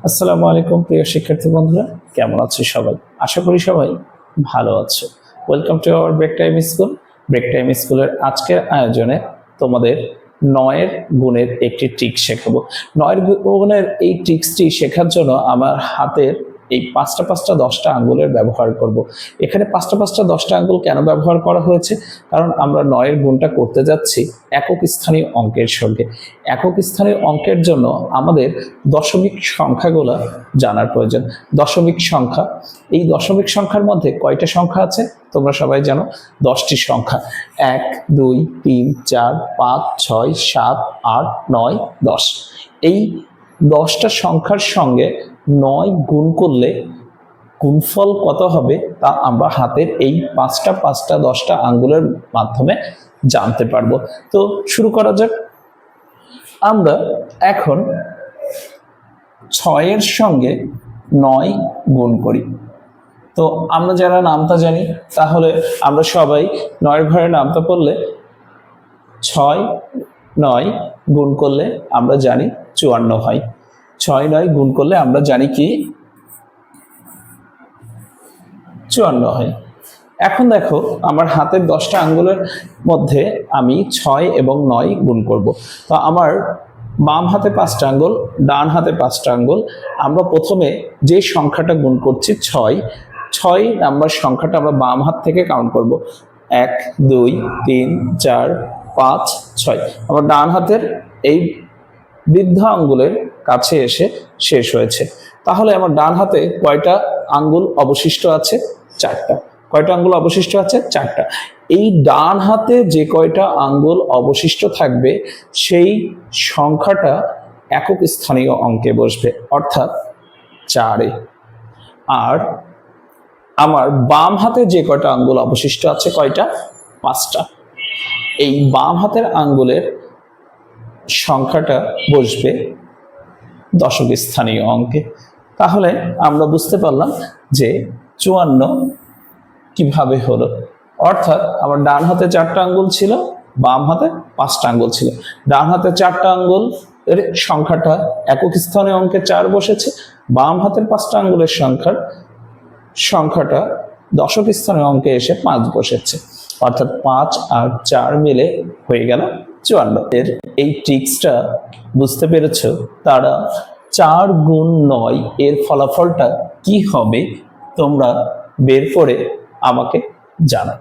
আসসালামু আলাইকুম প্রিয় শিক্ষার্থী বন্ধুরা, কেমন আছো সবাই? আশা করি সবাই ভালো আছো। Welcome to our break time school. Break time স্কুলের আজকের আয়োজনে তোমাদের নয়ের গুণের একটি ট্রিক শেখাবো। নয়ের গুণের এই ট্রিক্সটি শেখার জন্য আমার হাতের এই পাঁচটা 10টা আঙ্গুলের ব্যবহার করব। এখানে পাঁচটা 10টা আঙ্গুল কেন ব্যবহার করা হয়েছে? কারণ আমরা নয়ের গুণটা করতে যাচ্ছি একক স্থানীয় অঙ্কের সঙ্গে। একক স্থানীয় অঙ্কের জন্য আমাদের দশমিক সংখ্যাগুলো জানার প্রয়োজন। দশমিক সংখ্যা, এই দশমিক সংখ্যার মধ্যে কয়টা সংখ্যা আছে তোমরা সবাই জানো? 10টি সংখ্যা। 1, 2, 3, 4, 5, 6, 7, 8, 9, 10। এই 10টা সংখ্যার সঙ্গে 9 গুণ করলে গুণফল কত হবে তা আমরা হাতের এই পাঁচটা 10টা আঙ্গুলের মাধ্যমে জানতে পারবো। তো শুরু করা যাক। আমরা এখন 6 এর সঙ্গে 9 গুণ করি। তো আমরা যারা নামতা জানি তাহলে আমরা সবাই 9 ঘরের নামতা পড়লে 6, 9 গুণ করলে আমরা জানি 54 হয়। 6, 9 গুণ করলে আমরা জানি কি 54 হয়। এখন দেখো আমার হাতের 10টা আঙ্গুলের মধ্যে আমি 6 এবং 9 গুণ করব। তো আমার বাম হাতে 5টা আঙ্গুল, ডান হাতে 5টা আঙ্গুল। আমরা প্রথমে যে সংখ্যাটা গুণ করছি 6 নাম্বার সংখ্যাটা আমরা বাম হাত থেকে কাউন্ট করব। 1, 2, 3, 4, 5, 6। আমার ডান হাতের এই বৃদ্ধ আঙ্গুলের কাছে এসে শেষ হয়েছে। তাহলে আমার ডান হাতে কয়টা আঙ্গুল অবশিষ্ট আছে? 4টা। কয়টা আঙ্গুল অবশিষ্ট আছে? 4টা। এই ডান হাতে যে কয়টা আঙ্গুল অবশিষ্ট থাকবে সেই সংখ্যাটা একক স্থানীয় অঙ্কে বসবে, অর্থাৎ 4-এ। আর আমার বাম হাতে যে কয়টা আঙ্গুল অবশিষ্ট আছে কয়টা? 5টা। এই বাম হাতের আঙ্গুলের সংখ্যাটা বসবে দশক স্থানীয় অঙ্কে। তাহলে আমরা বুঝতে পারলাম যে 54 কিভাবে হলো। অর্থাৎ আমার ডান হাতে 4টা আঙ্গুল ছিল, বাম হাতে 5টা আঙ্গুল ছিল। ডান হাতে 4টা আঙ্গুল এর সংখ্যাটা একক স্থানীয় অঙ্কে 4 বসেছে, বাম হাতের 5টা আঙ্গুলের সংখ্যাটা দশক স্থানীয় অঙ্কে এসে 5 বসেছে। অর্থাৎ 5 আর 4 মিলে হয়ে গেল 54। এর এই ট্রিক্সটা বুঝতে পেরেছো? তারা 4 গুণ 9 এর ফলাফলটা কি হবে তোমরা বের করে আমাকে জানাও।